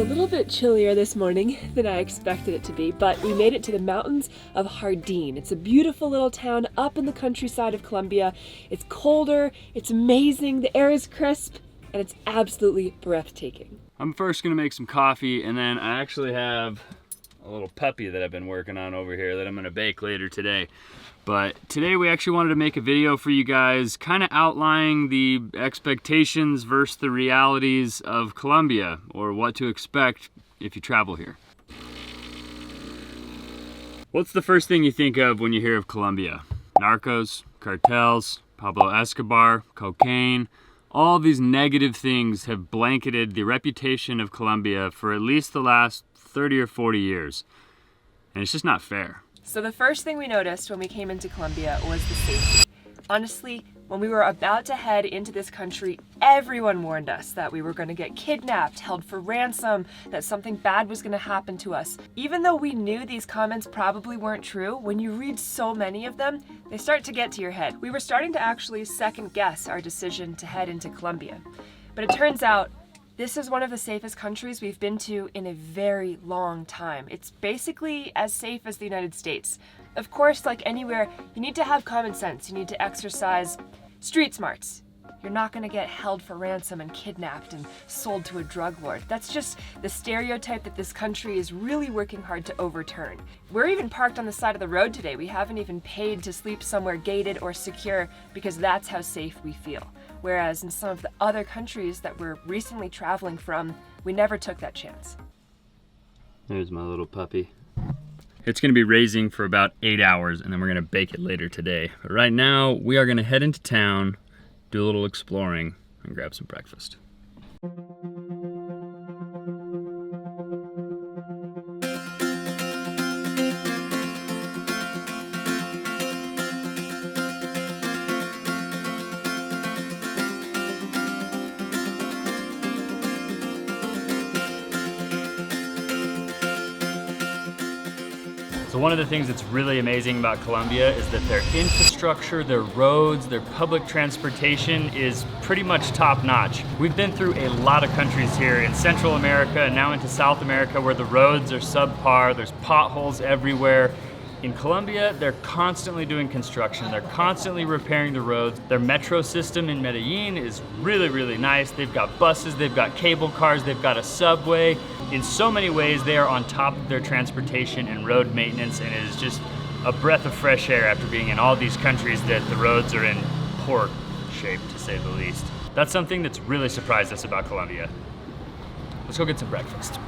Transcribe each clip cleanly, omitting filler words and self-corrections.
little bit chillier this morning than I expected it to be, but we made it to the mountains of Jardín. It's a beautiful little town up in the countryside of Colombia. It's colder, it's amazing, the air is crisp, and it's absolutely breathtaking. I'm first gonna make some coffee, and then I actually have a little puppy that I've been working on over here that I'm gonna bake later today. But today we actually wanted to make a video for you guys, kind of outlining the expectations versus the realities of Colombia, or what to expect if you travel here. What's the first thing you think of when you hear of Colombia? Narcos, cartels, Pablo Escobar, cocaine. All these negative things have blanketed the reputation of Colombia for at least the last 30 or 40 years. And it's just not fair. So the first thing we noticed when we came into Colombia was the safety. Honestly, when we were about to head into this country, everyone warned us that we were going to get kidnapped, held for ransom, that something bad was going to happen to us. Even though we knew these comments probably weren't true, when you read so many of them, they start to get to your head. We were starting to actually second guess our decision to head into Colombia. But it turns out, this is one of the safest countries we've been to in a very long time. It's basically as safe as the United States. Of course, like anywhere, you need to have common sense. You need to exercise street smarts. You're not gonna get held for ransom and kidnapped and sold to a drug lord. That's just the stereotype that this country is really working hard to overturn. We're even parked on the side of the road today. We haven't even paid to sleep somewhere gated or secure because that's how safe we feel. Whereas in some of the other countries that we're recently traveling from, we never took that chance. There's my little puppy. It's gonna be raising for about 8 hours, and then we're gonna bake it later today. But right now, we are gonna head into town, do a little exploring, and grab some breakfast. So one of the things that's really amazing about Colombia is that their infrastructure, their roads, their public transportation is pretty much top notch. We've been through a lot of countries here in Central America and now into South America where the roads are subpar, there's potholes everywhere. In Colombia, they're constantly doing construction. They're constantly repairing the roads. Their metro system in Medellin is really, really nice. They've got buses, they've got cable cars, they've got a subway. In so many ways, they are on top of their transportation and road maintenance, and it is just a breath of fresh air after being in all these countries that the roads are in poor shape, to say the least. That's something that's really surprised us about Colombia. Let's go get some breakfast.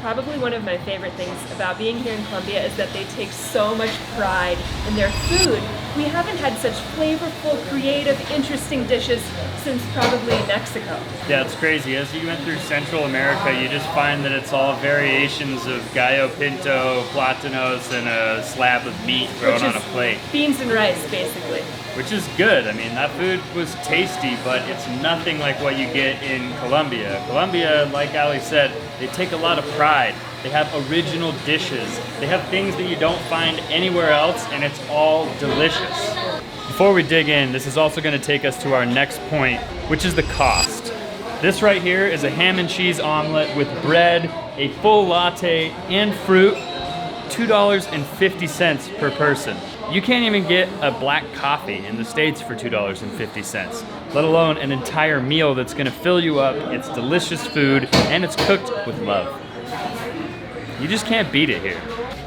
Probably one of my favorite things about being here in Colombia is that they take so much pride in their food. We haven't had such flavorful, creative, interesting dishes since probably Mexico. Yeah, it's crazy. As you went through Central America, you just find that it's all variations of gallo pinto, platanos, and a slab of meat thrown on a plate. Beans and rice, basically. Which is good. I mean, that food was tasty, but it's nothing like what you get in Colombia. Colombia, like Allie said, they take a lot of pride. They have original dishes. They have things that you don't find anywhere else, and it's all delicious. Before we dig in, this is also going to take us to our next point, which is the cost. This right here is a ham and cheese omelet with bread, a full latte, and fruit, $2.50 per person. You can't even get a black coffee in the States for $2.50, let alone an entire meal that's gonna fill you up. It's delicious food, and it's cooked with love. You just can't beat it here.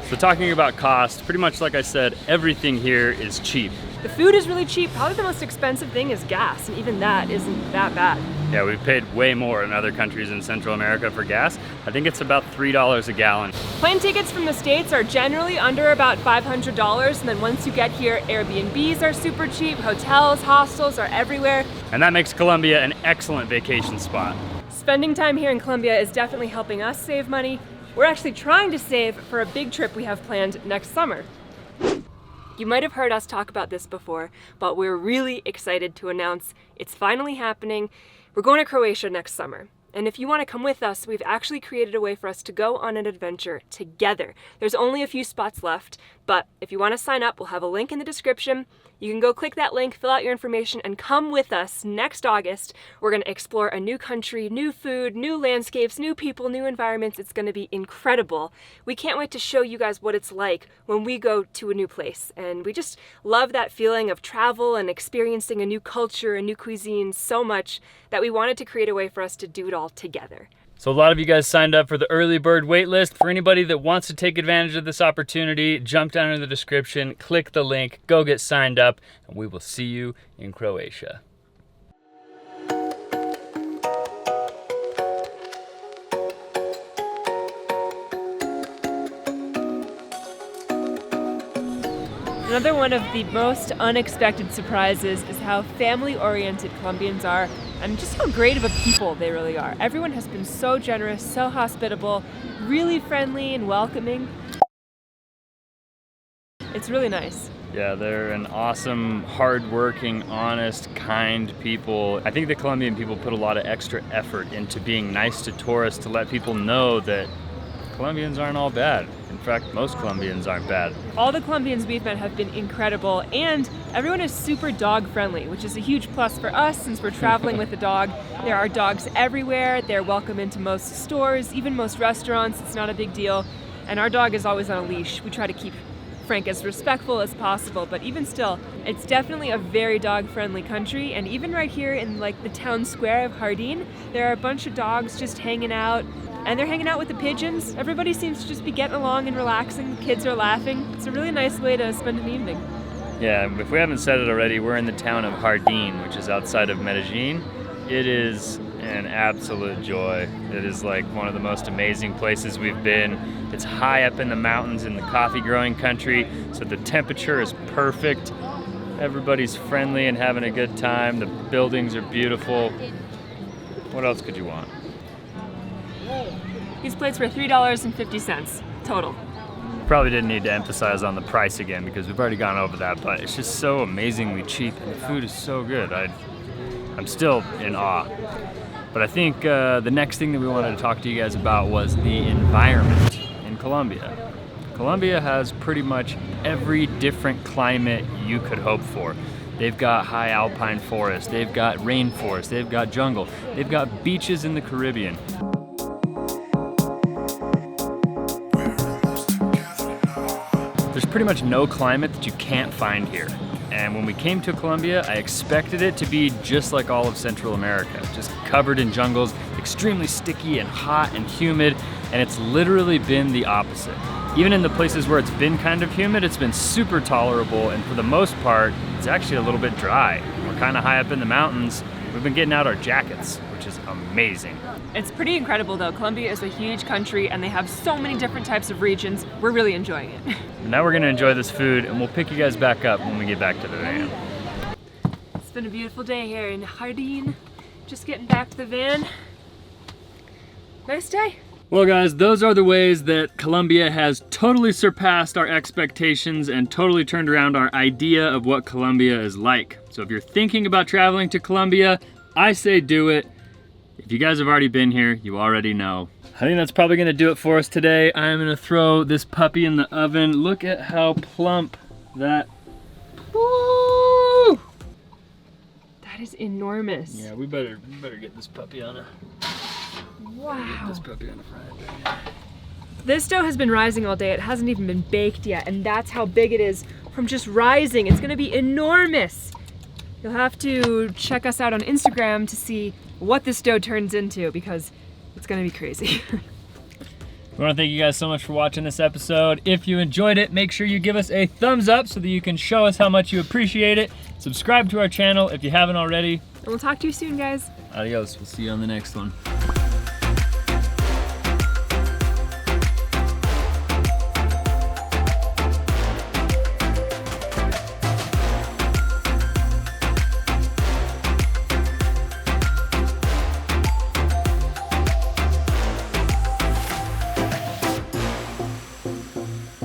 So talking about cost, pretty much like I said, everything here is cheap. The food is really cheap. Probably the most expensive thing is gas, and even that isn't that bad. Yeah, we've paid way more in other countries in Central America for gas. I think it's about $3 a gallon. Plane tickets from the States are generally under about $500, and then once you get here, Airbnbs are super cheap, hotels, hostels are everywhere. And that makes Colombia an excellent vacation spot. Spending time here in Colombia is definitely helping us save money. We're actually trying to save for a big trip we have planned next summer. You might have heard us talk about this before, but we're really excited to announce it's finally happening. We're going to Croatia next summer. And if you want to come with us, we've actually created a way for us to go on an adventure together. There's only a few spots left, but if you want to sign up, we'll have a link in the description. You can go click that link, fill out your information, and come with us next August. We're going to explore a new country, new food, new landscapes, new people, new environments. It's going to be incredible. We can't wait to show you guys what it's like when we go to a new place. And we just love that feeling of travel and experiencing a new culture, a new cuisine so much that we wanted to create a way for us to do it all together. So a lot of you guys signed up for the early bird waitlist. For anybody that wants to take advantage of this opportunity, jump down in the description, click the link, go get signed up, and we will see you in Croatia. Another one of the most unexpected surprises is how family-oriented Colombians are and just how great of a people they really are. Everyone has been so generous, so hospitable, really friendly and welcoming. It's really nice. Yeah, they're an awesome, hardworking, honest, kind people. I think the Colombian people put a lot of extra effort into being nice to tourists to let people know that Colombians aren't all bad. In fact, most Colombians aren't bad. All the Colombians we've met have been incredible, and everyone is super dog friendly, which is a huge plus for us since we're traveling with a dog. There are dogs everywhere. They're welcome into most stores, even most restaurants. It's not a big deal. And our dog is always on a leash. We try to keep Frank as respectful as possible, but even still, it's definitely a very dog-friendly country. And even right here in like the town square of Jardín, there are a bunch of dogs just hanging out. And they're hanging out with the pigeons. Everybody seems to just be getting along and relaxing. The kids are laughing. It's a really nice way to spend an evening. Yeah, if we haven't said it already, we're in the town of Jardín, which is outside of Medellin. It is an absolute joy. It is like one of the most amazing places we've been. It's high up in the mountains in the coffee growing country, so the temperature is perfect. Everybody's friendly and having a good time. The buildings are beautiful. What else could you want? These plates were $3.50 total. Probably didn't need to emphasize on the price again because we've already gone over that, but it's just so amazingly cheap and the food is so good. I'm still in awe. But I think the next thing that we wanted to talk to you guys about was the environment in Colombia. Colombia has pretty much every different climate you could hope for. They've got high alpine forests, they've got rainforest, they've got jungle, they've got beaches in the Caribbean. There's pretty much no climate that you can't find here. And when we came to Colombia, I expected it to be just like all of Central America, just covered in jungles, extremely sticky and hot and humid, and it's literally been the opposite. Even in the places where it's been kind of humid, it's been super tolerable, and for the most part, it's actually a little bit dry. We're kind of high up in the mountains. We've been getting out our jackets, which is amazing. It's pretty incredible though. Colombia is a huge country and they have so many different types of regions. We're really enjoying it. Now we're gonna enjoy this food and we'll pick you guys back up when we get back to the van. It's been a beautiful day here in Jardín. Just getting back to the van. Nice day. Well guys, those are the ways that Colombia has totally surpassed our expectations and totally turned around our idea of what Colombia is like. So if you're thinking about traveling to Colombia, I say do it. If you guys have already been here, you already know. I think that's probably gonna do it for us today. I'm gonna throw this puppy in the oven. Look at how plump that, woo! That is enormous. Yeah, we better get this puppy on a, wow. get this puppy on a frying pan. This dough has been rising all day. It hasn't even been baked yet, and that's how big it is from just rising. It's gonna be enormous. You'll have to check us out on Instagram to see what this dough turns into because it's gonna be crazy. We want to thank you guys so much for watching this episode. If you enjoyed it, make sure you give us a thumbs up so that you can show us how much you appreciate it. Subscribe to our channel if you haven't already. And we'll talk to you soon, guys. Adios. We'll see you on the next one.